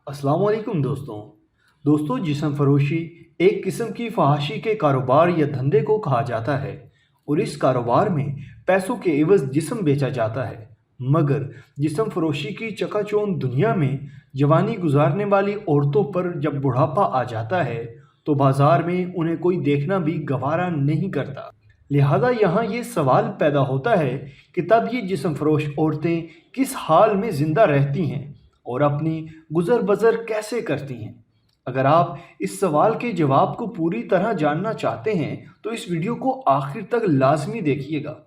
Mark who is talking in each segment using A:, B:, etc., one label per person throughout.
A: अस्सलाम वालेकुम दोस्तों जिस्म फरोशी एक किस्म की फहाशी के कारोबार या धंधे को कहा जाता है और इस कारोबार में पैसों के एवज जिस्म बेचा जाता है। मगर जिस्म फरोशी की चकाचौंध दुनिया में जवानी गुजारने वाली औरतों पर जब बुढ़ापा आ जाता है तो बाजार में उन्हें कोई देखना भी गवारा नहीं करता। लिहाजा यहाँ ये सवाल पैदा होता है कि तब ये जिस्म फरोश औरतें किस हाल में ज़िंदा रहती हैं और अपनी गुज़र बसर कैसे करती हैं। अगर आप इस सवाल के जवाब को पूरी तरह जानना चाहते हैं तो इस वीडियो को आखिर तक लाजमी देखिएगा।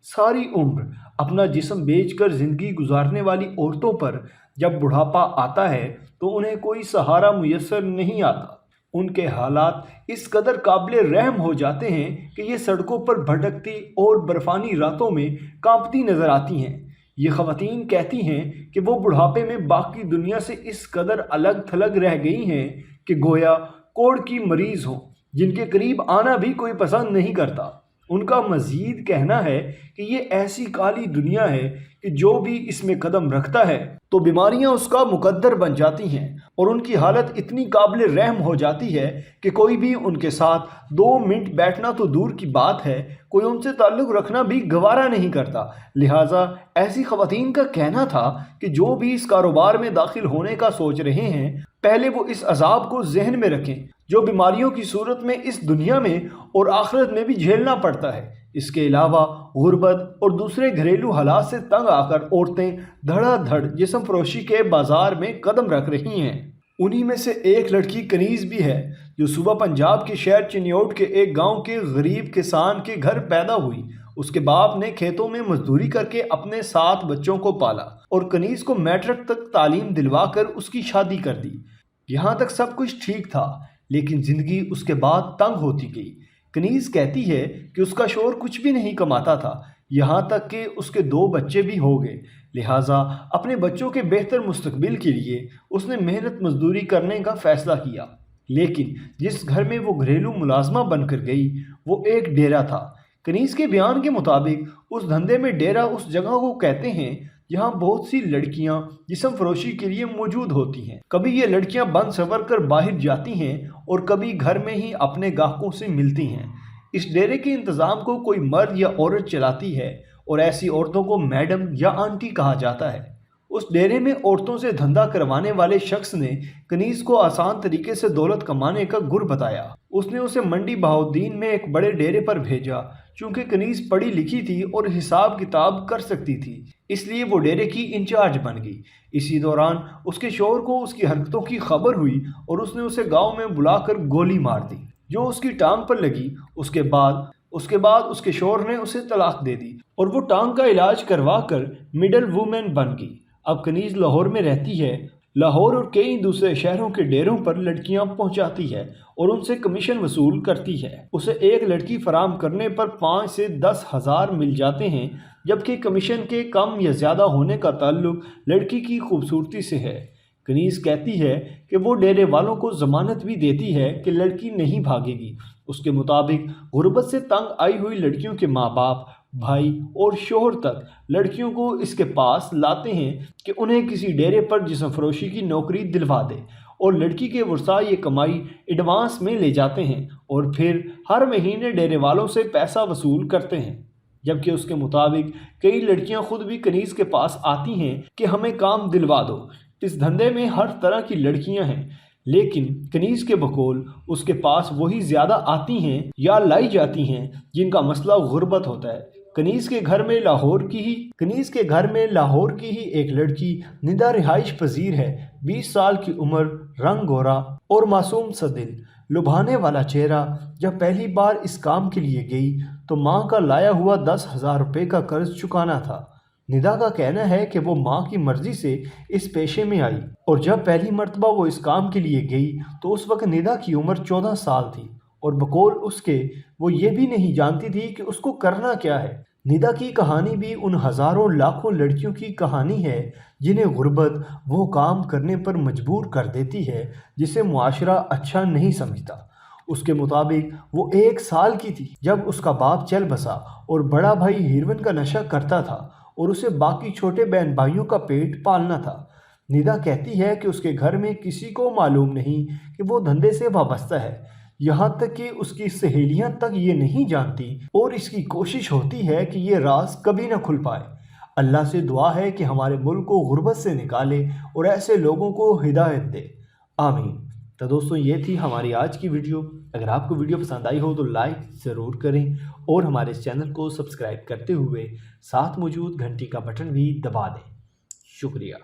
A: सारी उम्र अपना जिस्म बेचकर ज़िंदगी गुजारने वाली औरतों पर जब बुढ़ापा आता है तो उन्हें कोई सहारा मुयस्सर नहीं आता। उनके हालात इस कदर काबिल रहम हो जाते हैं कि ये सड़कों पर भटकती और बर्फानी रातों में कांपती नज़र आती हैं। ये ख़वातीन कहती हैं कि वो बुढ़ापे में बाकी दुनिया से इस कदर अलग थलग रह गई हैं कि गोया कोढ़ की मरीज़ हों, जिनके करीब आना भी कोई पसंद नहीं करता। उनका मज़ीद कहना है कि ये ऐसी काली दुनिया है कि जो भी इसमें कदम रखता है तो बीमारियां उसका मुकद्दर बन जाती हैं और उनकी हालत इतनी काबिल रहम हो जाती है कि कोई भी उनके साथ 2 मिनट बैठना तो दूर की बात है, कोई उनसे ताल्लुक़ रखना भी गवारा नहीं करता। लिहाजा ऐसी ख़वातीन का कहना था कि जो भी इस कारोबार में दाखिल होने का सोच रहे हैं, पहले वो इस अजाब को जहन में रखें जो बीमारियों की सूरत में इस दुनिया में और आखिरत में भी झेलना पड़ता है। इसके अलावा गुर्बत और दूसरे घरेलू हालात से तंग आकर औरतें धड़ाधड़ जिस्म फरोशी के बाजार में कदम रख रही हैं। उन्हीं में से एक लड़की कनीज़ भी है जो सुबह पंजाब के शहर चिन्योट के एक गांव के गरीब किसान के घर पैदा हुई। उसके बाप ने खेतों में मजदूरी करके अपने 7 बच्चों को पाला और कनीज़ को मैट्रिक तक तालीम दिलवाकर उसकी शादी कर दी। यहाँ तक सब कुछ ठीक था, लेकिन ज़िंदगी उसके बाद तंग होती गई। कनीज़ कहती है कि उसका शोहर कुछ भी नहीं कमाता था, यहाँ तक कि उसके 2 बच्चे भी हो गए। लिहाजा अपने बच्चों के बेहतर मुस्तकबिल के लिए उसने मेहनत मजदूरी करने का फ़ैसला किया। लेकिन जिस घर में वो घरेलू मुलाजमा बनकर गई वो एक डेरा था। कनीज़ के बयान के मुताबिक उस धंधे में डेरा उस जगह को कहते हैं जहाँ बहुत सी लड़कियाँ जिस्म फरोशी के लिए मौजूद होती हैं। कभी ये लड़कियाँ बन सवर कर बाहर जाती हैं और कभी घर में ही अपने गाहकों से मिलती हैं। इस डेरे के इंतज़ाम को कोई मर्द या औरत चलाती है और ऐसी औरतों को मैडम या आंटी कहा जाता है। उस डेरे में औरतों से धंधा करवाने वाले शख्स ने कनीज़ को आसान तरीके से दौलत कमाने का गुर बताया। उसने उसे मंडी बहाउद्दीन में एक बड़े डेरे पर भेजा। चूँकि कनीज़ पढ़ी लिखी थी और हिसाब किताब कर सकती थी, इसलिए वो डेरे की इंचार्ज बन गई। इसी दौरान उसके शौहर को उसकी हरकतों की खबर हुई और उसने उसे गांव में बुलाकर गोली मार दी जो उसकी टांग पर लगी। उसके बाद उसके शौहर ने उसे तलाक दे दी और वो टांग का इलाज करवा कर मिडल वूमेन बन गई। अब कनीज़ लाहौर में रहती है। लाहौर और कई दूसरे शहरों के डेरों पर लड़कियां पहुंचाती है और उनसे कमीशन वसूल करती है। उसे एक लड़की फराम करने पर 5 से 10 हज़ार मिल जाते हैं, जबकि कमीशन के कम या ज़्यादा होने का ताल्लुक लड़की की खूबसूरती से है। कनीज़ कहती है कि वो डेरे वालों को ज़मानत भी देती है कि लड़की नहीं भागेगी। उसके मुताबिक गुर्बत से तंग आई हुई लड़कियों के माँ बाप, भाई और शोहर तक लड़कियों को इसके पास लाते हैं कि उन्हें किसी डेरे पर जिस्म फरोशी की नौकरी दिलवा दे और लड़की के वर्सा ये कमाई एडवांस में ले जाते हैं और फिर हर महीने डेरे वालों से पैसा वसूल करते हैं। जबकि उसके मुताबिक कई लड़कियां खुद भी कनीज़ के पास आती हैं कि हमें काम दिलवा दो। इस धंधे में हर तरह की लड़कियां हैं, लेकिन कनीज़ के बकौल उसके पास वही ज़्यादा आती हैं या लाई जाती हैं जिनका मसला गुर्बत होता है। कनीज़ के घर में लाहौर की ही एक लड़की निदा रिहाइश पजीर है। 20 साल की उम्र, रंग गोरा और मासूम सा दिल, लुभाने वाला चेहरा। जब पहली बार इस काम के लिए गई तो माँ का लाया हुआ 10,000 रुपये का कर्ज चुकाना था। निदा का कहना है कि वो माँ की मर्जी से इस पेशे में आई और जब पहली मर्तबा वो इस काम के लिए गई तो उस वक्त निदा की उम्र 14 साल थी और बकौल उसके वो ये भी नहीं जानती थी कि उसको करना क्या है। निदा की कहानी भी उन हज़ारों लाखों लड़कियों की कहानी है जिन्हें गुर्बत वो काम करने पर मजबूर कर देती है जिसे मुआशरा अच्छा नहीं समझता। उसके मुताबिक वो 1 साल की थी जब उसका बाप चल बसा और बड़ा भाई हीरोइन का नशा करता था और उसे बाकी छोटे बहन भाइयों का पेट पालना था। निदा कहती है कि उसके घर में किसी को मालूम नहीं कि वो धंधे से वाबस्ता है, यहाँ तक कि उसकी सहेलियां तक ये नहीं जानती, और इसकी कोशिश होती है कि ये राज कभी ना खुल पाए। अल्लाह से दुआ है कि हमारे मुल्क को गुर्बत से निकाले और ऐसे लोगों को हिदायत दे। आमीन। तो दोस्तों, ये थी हमारी आज की वीडियो। अगर आपको वीडियो पसंद आई हो तो लाइक ज़रूर करें और हमारे चैनल को सब्सक्राइब करते हुए साथ मौजूद घंटी का बटन भी दबा दें। शुक्रिया।